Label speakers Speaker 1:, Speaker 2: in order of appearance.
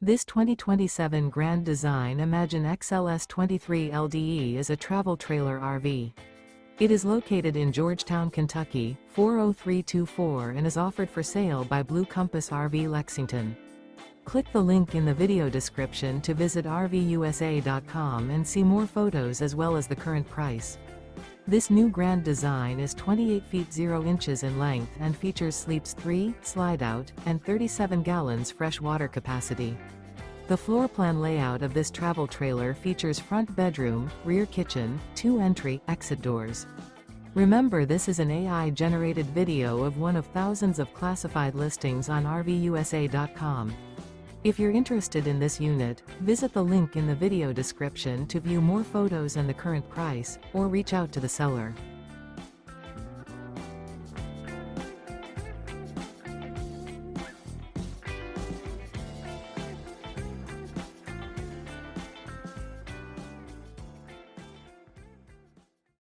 Speaker 1: This 2027 Grand Design Imagine XLS 23 LDE is a travel trailer RV. It is located in Georgetown, Kentucky, 40324 and is offered for sale by Blue Compass RV Lexington. Click the link in the video description to visit RVUSA.com and see more photos as well as the current price. This new Grand Design is 28 feet 0 inches in length and features sleeps 3, Slideout, and 37 gallons fresh water capacity. The floor plan layout of this travel trailer features front bedroom, rear kitchen, 2 entry/exit doors. Remember, this is an AI-generated video of one of thousands of classified listings on RVUSA.com. If you're interested in this unit, visit the link in the video description to view more photos and the current price, or reach out to the seller.